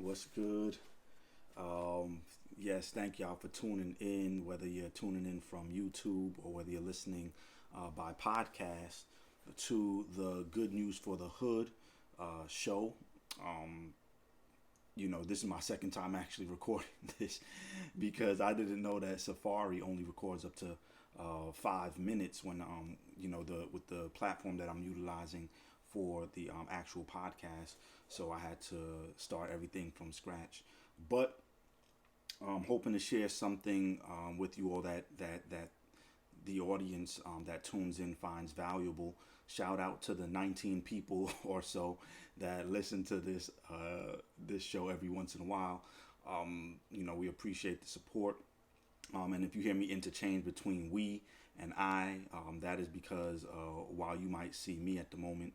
What's good? Um, yes, thank y'all for tuning in, whether you're tuning in from YouTube or whether you're listening by podcast to the Good News for the Hood show. Um, this is my second time actually recording this because I didn't know that Safari only records up to 5 minutes when the with the platform that I'm utilizing for the actual podcast. So I had to start everything from scratch. But I'm hoping to share something with you all that the audience that tunes in finds valuable. Shout out to the 19 people or so that listen to this show every once in a while. We appreciate the support. And if you hear me interchange between we and I, that is because while you might see me at the moment,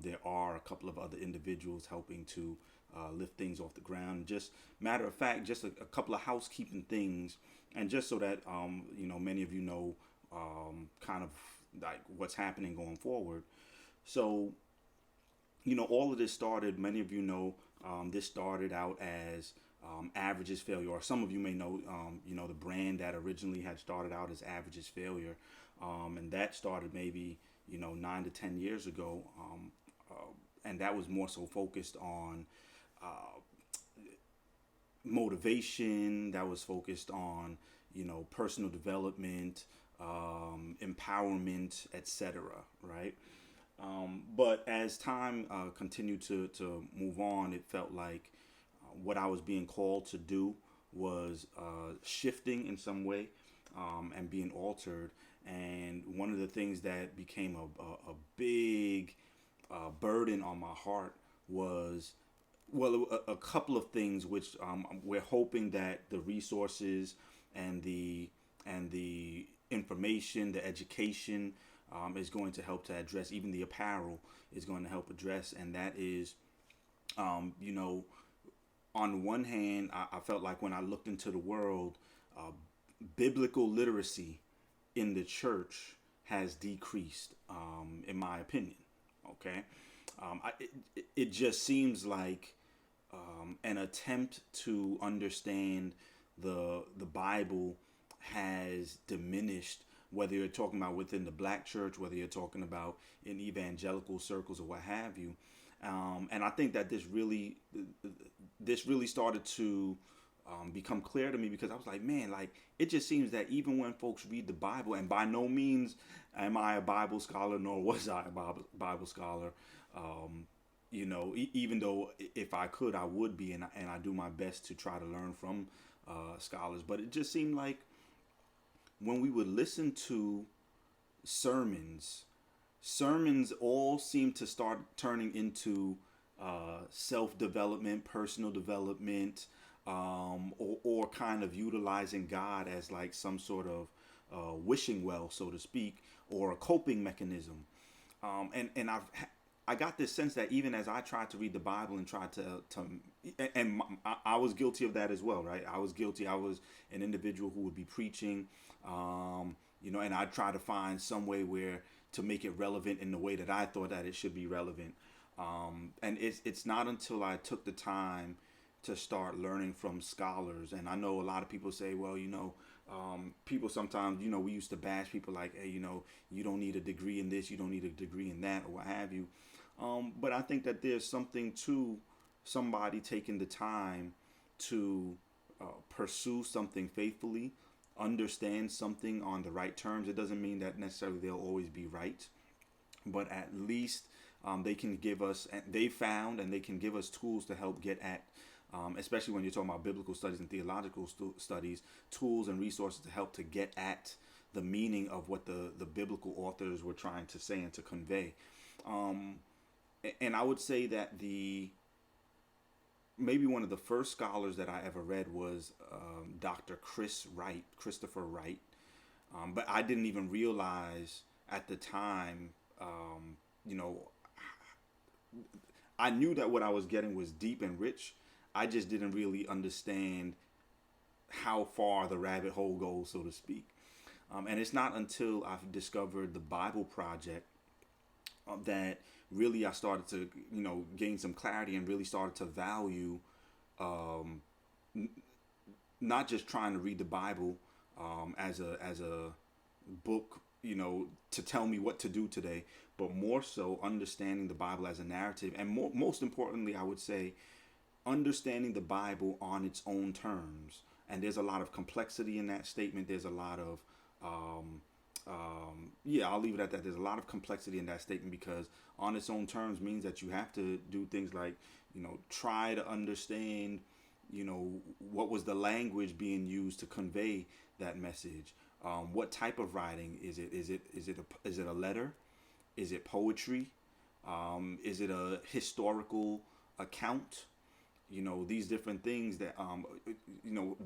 there are a couple of other individuals helping to lift things off the ground. Just matter of fact, just a couple of housekeeping things, and just so that many of you know kind of like what's happening going forward. So all of this started. Many of you know this started out as Average's Failure, or some of you may know the brand that originally had started out as Average's Failure, and that started maybe 9 to 10 years ago, and that was more so focused on uh, motivation. That was focused on personal development, empowerment, etc. Right. But as time continued to move on, it felt like what I was being called to do was shifting in some way and being altered. And one of the things that became a big burden on my heart was, well, a couple of things which we're hoping that the resources and the information, the education is going to help to address. Even the apparel is going to help address, and that is, you know, on one hand, I felt like when I looked into the world, uh, biblical literacy in the church has decreased, in my opinion. Okay, it just seems like an attempt to understand the Bible has diminished. Whether you're talking about within the black church, whether you're talking about in evangelical circles or what have you, and I think that this really started to become clear to me because I was like, man, like it just seems that even when folks read the Bible, and by no means am I a Bible scholar, nor was I a Bible scholar. Even though if I could, I would be, and I do my best to try to learn from scholars. But it just seemed like when we would listen to sermons, sermons all seem to start turning into self development, personal development, or kind of utilizing God as like some sort of wishing well, so to speak, or a coping mechanism. I got this sense that even as I tried to read the Bible and tried I was guilty of that as well, right? I was guilty. I was an individual who would be preaching, and I try to find some way where to make it relevant in the way that I thought that it should be relevant. And it's not until I took the time to start learning from scholars, and I know a lot of people say, well, people sometimes, we used to bash people like, hey, you don't need a degree in this, you don't need a degree in that, or what have you. But I think that there's something to somebody taking the time to pursue something faithfully, understand something on the right terms. It doesn't mean that necessarily they'll always be right, but at least they can give us, they found, and they can give us tools to help get at, especially when you're talking about biblical studies and theological studies, tools and resources to help to get at the meaning of what the biblical authors were trying to say and to convey. And I would say that maybe one of the first scholars that I ever read was Dr. Christopher Wright. But I didn't even realize at the time, you know, I knew that what I was getting was deep and rich. I just didn't really understand how far the rabbit hole goes, so to speak. And it's not until I've discovered the Bible Project that really I started to, gain some clarity and really started to value um, not just trying to read the Bible as a book, to tell me what to do today, but more so understanding the Bible as a narrative, and most importantly, I would say understanding the Bible on its own terms. And there's a lot of complexity in that statement. There's a lot of yeah, I'll leave it at that. There's a lot of complexity in that statement because on its own terms means that you have to do things like, try to understand, what was the language being used to convey that message. What type of writing is it? Is it a letter? Is it poetry? Is it a historical account? These different things that you know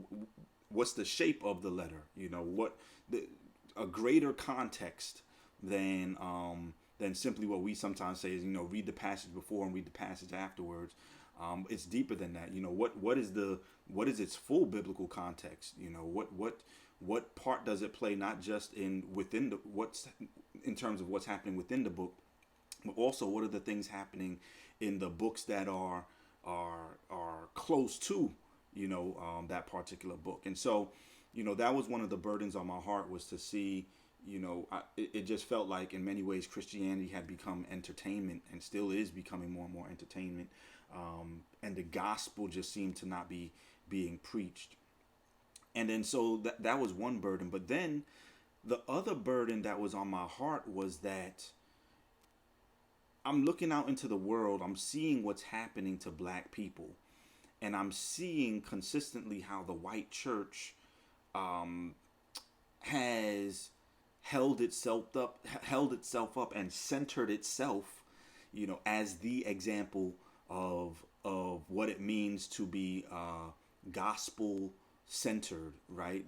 what's the shape of the letter, what the a greater context than simply what we sometimes say is, read the passage before and read the passage afterwards. It's deeper than that. What is its full biblical context? What part does it play, not just within the what's in terms of what's happening within the book, but also what are the things happening in the books that are close to that particular book. And so that was one of the burdens on my heart, was to see, it just felt like in many ways Christianity had become entertainment and still is becoming more and more entertainment, and the gospel just seemed to not be being preached. And then so that was one burden, but then the other burden that was on my heart was that I'm looking out into the world, I'm seeing what's happening to black people, and I'm seeing consistently how the white church has held itself up and centered itself, as the example of what it means to be gospel centered, right?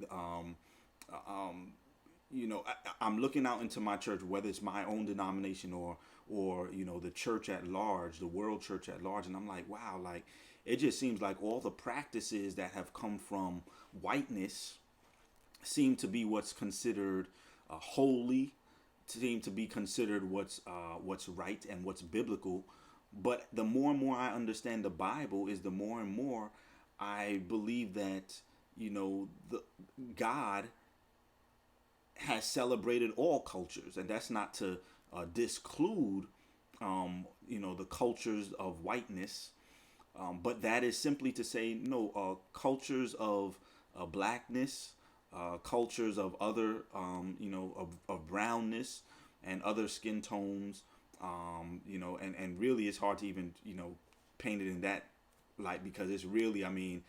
I'm looking out into my church, whether it's my own denomination or the church at large, the world church at large, and I'm like, wow, like it just seems like all the practices that have come from whiteness seem to be what's considered holy, seem to be considered what's right and what's biblical. But the more and more I understand the Bible, is the more and more I believe that the God has celebrated all cultures, and that's not to disclude the cultures of whiteness, but that is simply to say no, cultures of blackness, cultures of other of brownness and other skin tones, and really it's hard to even paint it in that light, because it's really, I mean,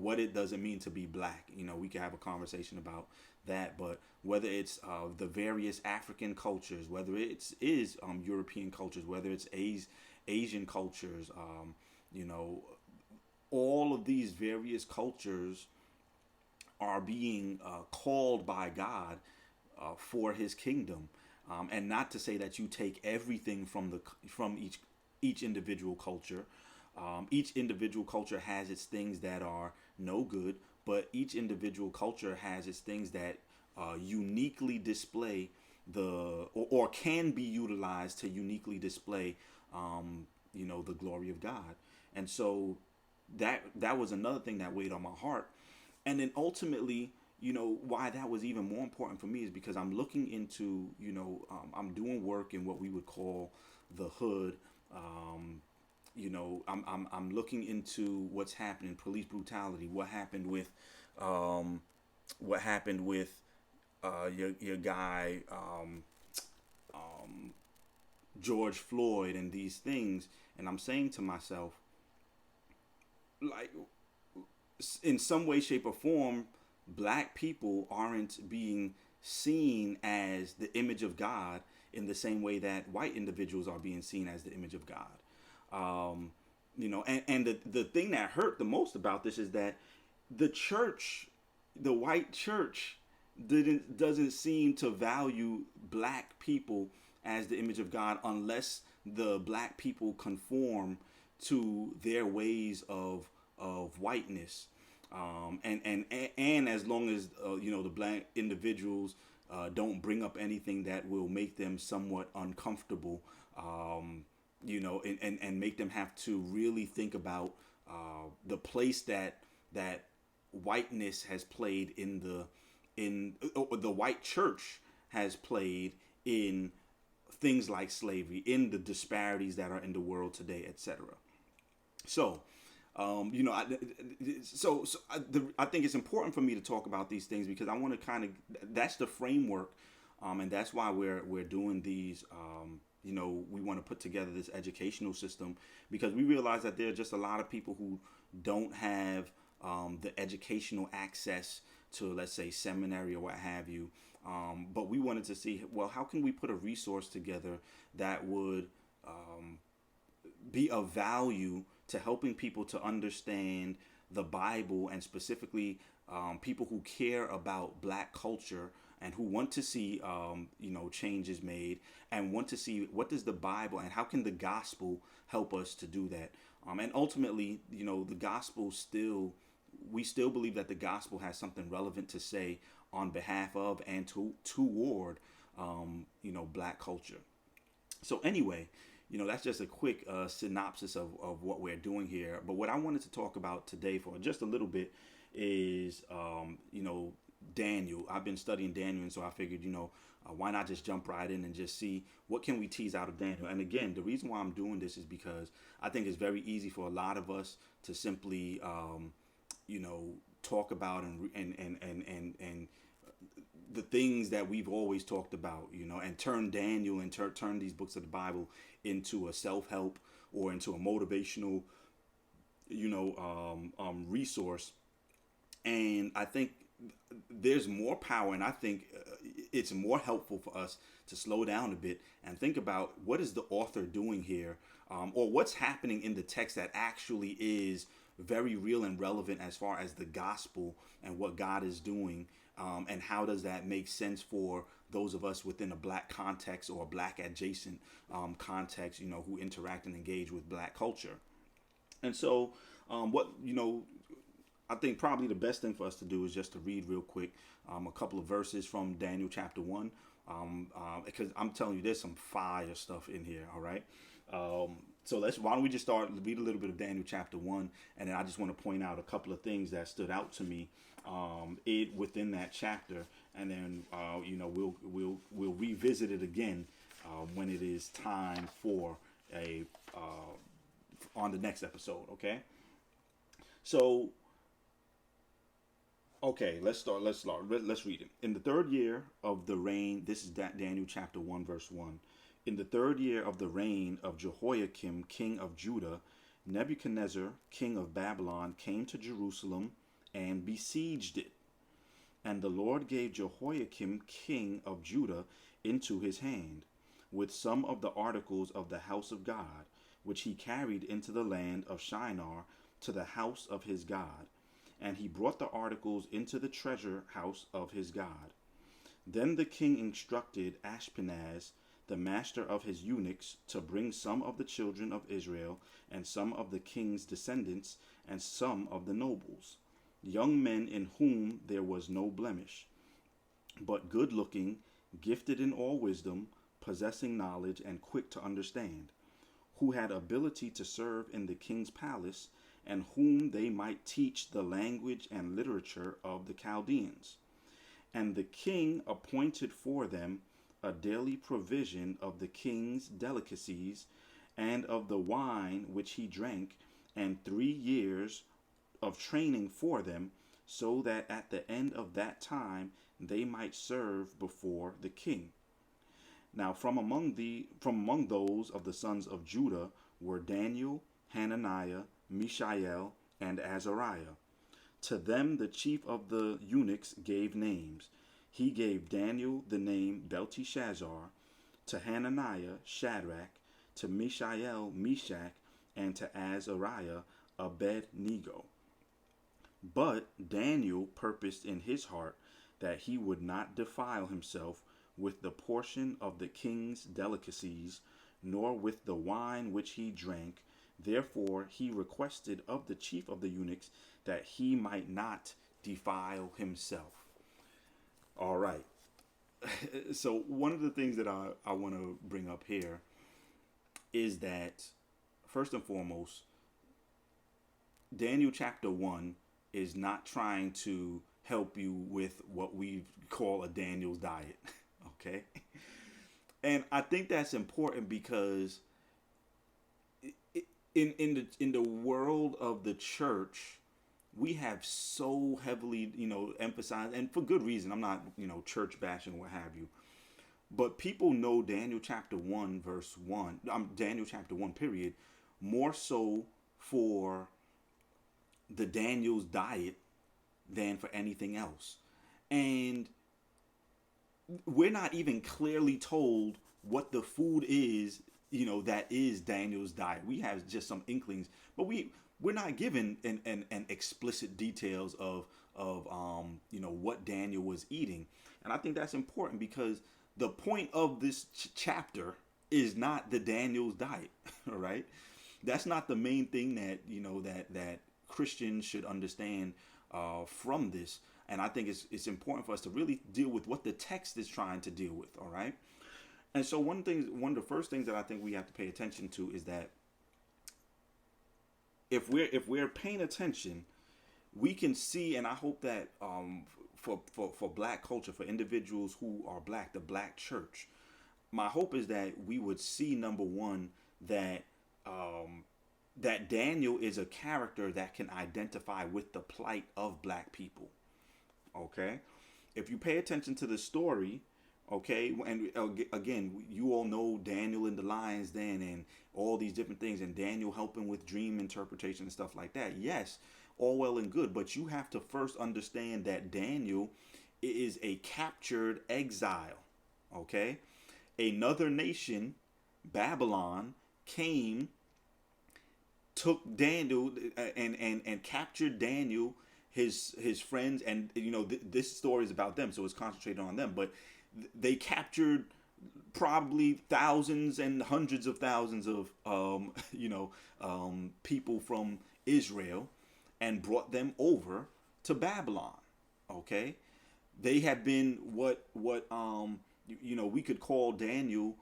what it doesn't mean to be black. We can have a conversation about that, but whether it's the various African cultures, whether it's European cultures, whether it's Asian cultures, all of these various cultures are being called by God for His kingdom, and not to say that you take everything from each individual culture. Each individual culture has its things that are no good, but each individual culture has its things that uniquely display or can be utilized to uniquely display, the glory of God. And so that was another thing that weighed on my heart. And then ultimately, why that was even more important for me is because I'm looking into, I'm doing work in what we would call the hood. I'm looking into what's happening, police brutality, what happened with your guy, George Floyd, and these things. And I'm saying to myself, like, in some way, shape, or form, black people aren't being seen as the image of God in the same way that white individuals are being seen as the image of God. And the thing that hurt the most about this is that the church, the white church, doesn't seem to value black people as the image of God unless the black people conform to their ways of whiteness, and as long as the black individuals don't bring up anything that will make them somewhat uncomfortable, and make them have to really think about the place that whiteness has played in the white church has played in things like slavery, in the disparities that are in the world today, etc. So, you know, I think it's important for me to talk about these things because I want to kind of that's the framework, and that's why we're doing these. You know, we want to put together this educational system because we realize that there are just a lot of people who don't have the educational access to, let's say, seminary or what have you. But we wanted to see, well, how can we put a resource together that would be of value to helping people to understand the Bible and specifically people who care about Black culture and who want to see you know, changes made and want to see what does the Bible and how can the gospel help us to do that. And ultimately, you know, the gospel still, we still believe that the gospel has something relevant to say on behalf of and toward you know, Black culture. So anyway, you know, that's just a quick synopsis of what we're doing here. But what I wanted to talk about today for just a little bit is, you know, Daniel. I've been studying Daniel, and so I figured, you know, why not just jump right in and just see what can we tease out of Daniel. And again, the reason why I'm doing this is because I think it's very easy for a lot of us to simply, you know, talk about and the things that we've always talked about, you know, and turn Daniel and turn these books of the Bible into a self-help or into a motivational, you know, resource. And I think there's more power, and I think it's more helpful for us to slow down a bit and think about what is the author doing here, or what's happening in the text that actually is very real and relevant as far as the gospel and what God is doing. And how does that make sense for those of us within a Black context or a Black adjacent context, you know, who interact and engage with Black culture? And so, what, you know, I think probably the best thing for us to do is just to read real quick a couple of verses from Daniel chapter 1, because I'm telling you, there's some fire stuff in here, all right? So why don't we just start, read a little bit of Daniel chapter 1, and then I just want to point out a couple of things that stood out to me within that chapter, and then, you know, we'll revisit it again when it is time for on the next episode, okay? So, okay, let's start. Let's read it. In the third year of the reign, this is Daniel chapter 1, verse 1. In the third year of the reign of Jehoiakim, king of Judah, Nebuchadnezzar, king of Babylon, came to Jerusalem and besieged it. And the Lord gave Jehoiakim, king of Judah, into his hand, with some of the articles of the house of God, which he carried into the land of Shinar to the house of his God. And he brought the articles into the treasure house of his God. Then the king instructed Ashpenaz, the master of his eunuchs, to bring some of the children of Israel, and some of the king's descendants, and some of the nobles, young men in whom there was no blemish, but good-looking, gifted in all wisdom, possessing knowledge, and quick to understand, who had ability to serve in the king's palace, and whom they might teach the language and literature of the Chaldeans. And the king appointed for them a daily provision of the king's delicacies and of the wine which he drank, and 3 years of training for them, so that at the end of that time they might serve before the king. Now from among those of the sons of Judah were Daniel, Hananiah, Mishael, and Azariah. To them the chief of the eunuchs gave names. He gave Daniel the name Belteshazzar, to Hananiah Shadrach, to Mishael Meshach, and to Azariah Abednego. But Daniel purposed in his heart that he would not defile himself with the portion of the king's delicacies, nor with the wine which he drank. Therefore he requested of the chief of the eunuchs that he might not defile himself. All right. So one of the things that I want to bring up here is that, first and foremost, Daniel chapter 1 is not trying to help you with what we call a Daniel's diet. Okay? And I think that's important because in the world of the church, we have so heavily, emphasized, and for good reason. I'm not, church bashing, what have you. But people know Daniel chapter 1, verse 1, Daniel chapter 1, period, more so for the Daniel's diet than for anything else. And we're not even clearly told what the food is, that is Daniel's diet. We have just some inklings, but we're not given an explicit details of what Daniel was eating. And I think that's important because the point of this chapter is not the Daniel's diet, all right? That's not the main thing that that Christians should understand from this. And I think it's important for us to really deal with what the text is trying to deal with. All right. And so one of the first things that I think we have to pay attention to is that if we're paying attention, we can see, and I hope that for Black culture, for individuals who are Black, the Black church, my hope is that we would see, number one, that that Daniel is a character that can identify with the plight of Black people. Okay, if you pay attention to the story, okay, and again, you all know Daniel in the lion's den and all these different things, and Daniel helping with dream interpretation and stuff like that. Yes, all well and good, but you have to first understand that Daniel is a captured exile. Okay, another nation, Babylon, came, took Daniel and captured Daniel, his friends, and this story is about them, so it's concentrated on them. But they captured probably thousands and hundreds of thousands of people from Israel and brought them over to Babylon. Okay, they had been what we could call Daniel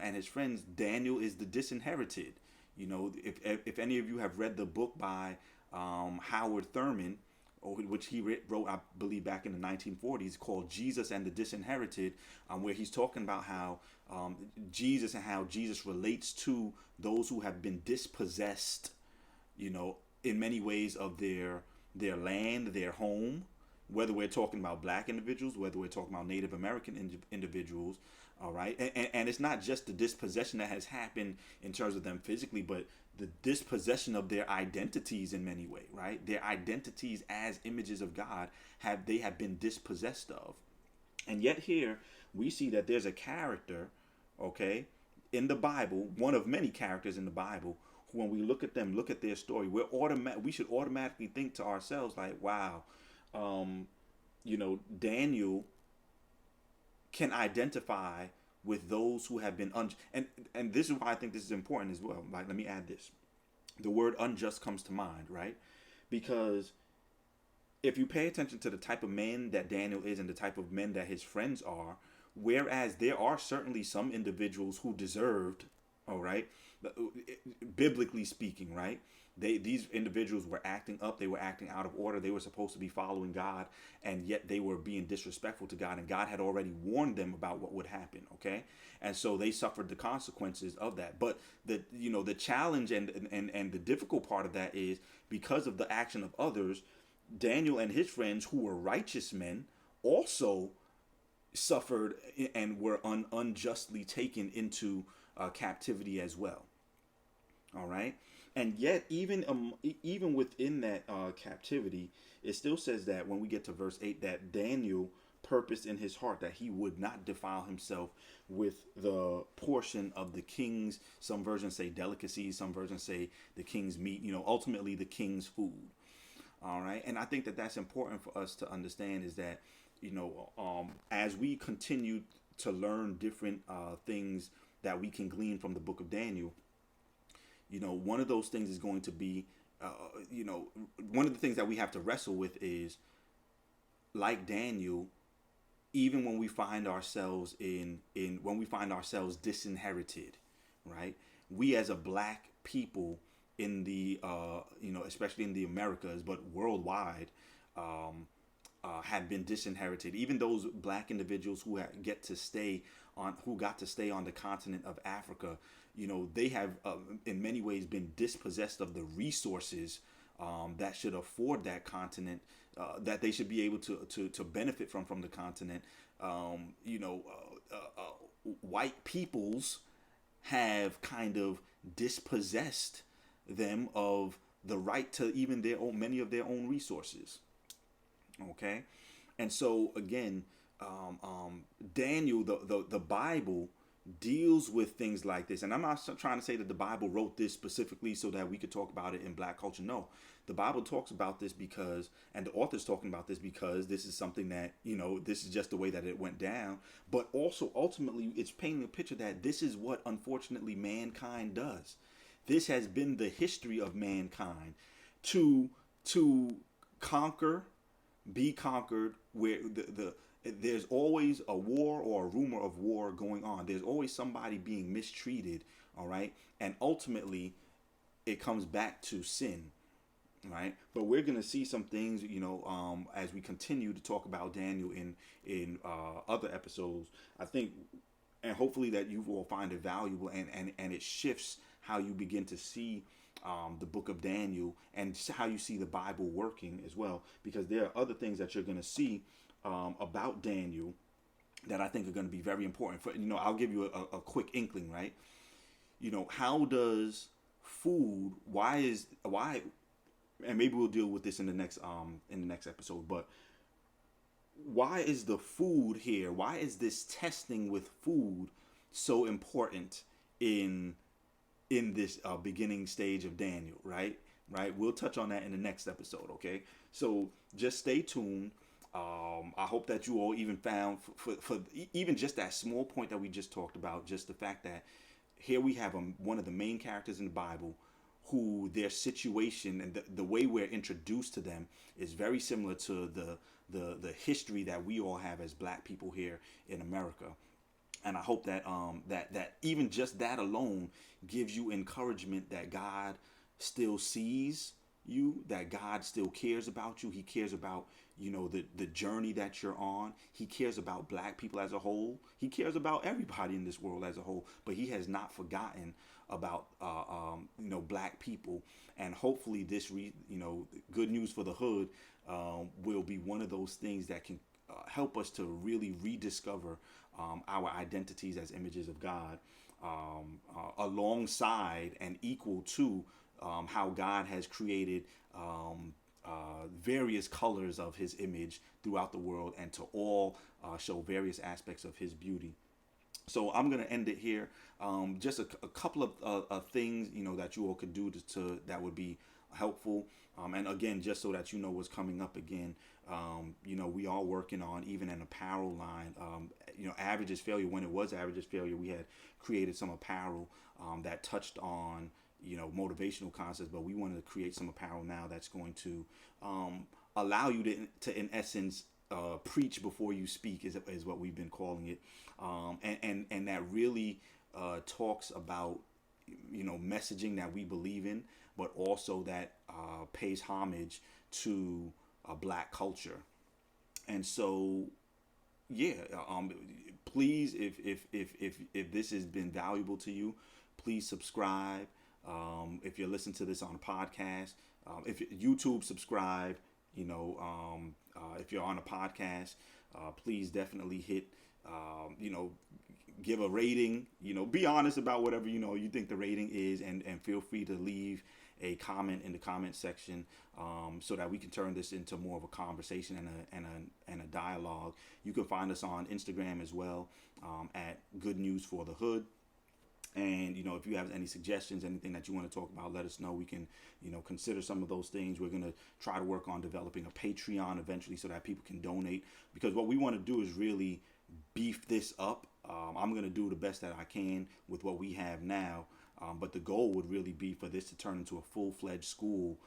and his friends. Daniel is the disinherited. If any of you have read the book by Howard Thurman, which he wrote, I believe, back in the 1940s, called Jesus and the Disinherited, where he's talking about how Jesus and how Jesus relates to those who have been dispossessed, in many ways of their land, their home, whether we're talking about Black individuals, whether we're talking about Native American individuals. All right. And it's not just the dispossession that has happened in terms of them physically, but the dispossession of their identities in many ways, right? Their identities as images of God have been dispossessed of. And yet here we see that there's a character, okay, in the Bible, one of many characters in the Bible, who, when we look at them, look at their story, we should automatically think to ourselves like, wow, Daniel can identify with those who have been and this is why I think this is important as well. Like, let me add this. The word unjust comes to mind, right? Because if you pay attention to the type of man that Daniel is and the type of men that his friends are, whereas there are certainly some individuals who deserved, all right, biblically speaking, right? These individuals were acting up, they were acting out of order, they were supposed to be following God, and yet they were being disrespectful to God, and God had already warned them about what would happen, okay? And so they suffered the consequences of that. But the challenge and the difficult part of that is, because of the action of others, Daniel and his friends, who were righteous men, also suffered and were unjustly taken into captivity as well. All right. And yet, even within that captivity, it still says that when we get to verse 8, that Daniel purposed in his heart that he would not defile himself with the portion of the king's, some versions say delicacies, some versions say the king's meat, ultimately the king's food. All right. And I think that that's important for us to understand, is that, as we continue to learn different things that we can glean from the book of Daniel, one of those things is going to be, one of the things that we have to wrestle with is, like Daniel, even when we find ourselves when we find ourselves disinherited, right? We as a Black people in the especially in the Americas, but worldwide, have been disinherited. Even those black individuals who got to stay on the continent of Africa, they have in many ways been dispossessed of the resources that should afford that continent, that they should be able to benefit from the continent. White peoples have kind of dispossessed them of the right to even their own many of their own resources. Okay, and so again, Daniel, the Bible deals with things like this, and I'm not trying to say that the Bible wrote this specifically so that we could talk about it in Black culture. No, the Bible talks about this because, and the author's talking about this because this is something that this is just the way that it went down. But also ultimately, it's painting a picture that this is what unfortunately mankind does. This has been the history of mankind to conquer, be conquered, where there's always a war or a rumor of war going on. There's always somebody being mistreated, all right? And ultimately, it comes back to sin, right? But we're going to see some things, as we continue to talk about Daniel in other episodes. I think, and hopefully that you will find it valuable, and it shifts how you begin to see the book of Daniel and how you see the Bible working as well, because there are other things that you're going to see about Daniel that I think are going to be very important. For I'll give you a quick inkling, right? How does food? Why? And maybe we'll deal with this in the next episode. But why is the food here? Why is this testing with food so important in this beginning stage of Daniel, right? We'll touch on that in the next episode, okay? So just stay tuned. I hope that you all even found for even just that small point that we just talked about, just the fact that here we have one of the main characters in the Bible who their situation and the way we're introduced to them is very similar to the history that we all have as Black people here in America. And I hope that that even just that alone gives you encouragement that God still sees you, that God still cares about you. He cares about the journey that you're on. He cares about Black people as a whole. He cares about everybody in this world as a whole. But He has not forgotten about Black people. And hopefully this good news for the hood will be one of those things that can help us to really rediscover our identities as images of God, alongside and equal to how God has created various colors of His image throughout the world, and to all show various aspects of His beauty. So I'm going to end it here. Just a couple of things that you all could do to that would be helpful. And again, just so that you know what's coming up again, we are working on even an apparel line. Average is Failure. When it was Average is Failure, we had created some apparel that touched on motivational concepts, but we wanted to create some apparel now that's going to allow you to in essence preach before you speak, is what we've been calling it, and that really talks about messaging that we believe in, but also that pays homage to Black culture. And so please, if this has been valuable to you, please subscribe. If you're listening to this on a podcast, if YouTube, subscribe. If you're on a podcast, please definitely hit give a rating. Be honest about whatever you think the rating is, and feel free to leave a comment in the comment section, so that we can turn this into more of a conversation and a dialogue. You can find us on Instagram as well, at Good News for the Hood. And if you have any suggestions, anything that you want to talk about, let us know. We can consider some of those things. We're going to try to work on developing a Patreon eventually, so that people can donate, because what we want to do is really beef this up. I'm going to do the best that I can with what we have now, but the goal would really be for this to turn into a full-fledged school,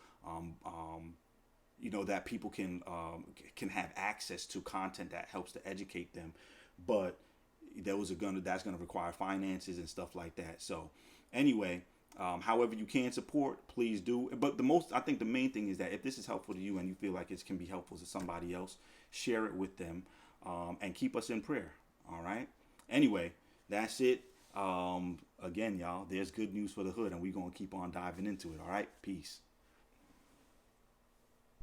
that people can have access to content that helps to educate them. But that's going to require finances and stuff like that. So anyway, However you can support, please do. But I think the main thing is that if this is helpful to you and you feel like it can be helpful to somebody else, share it with them, and keep us in prayer. All right. Anyway, that's it. Again, y'all, there's good news for the hood, and we're going to keep on diving into it. All right. Peace.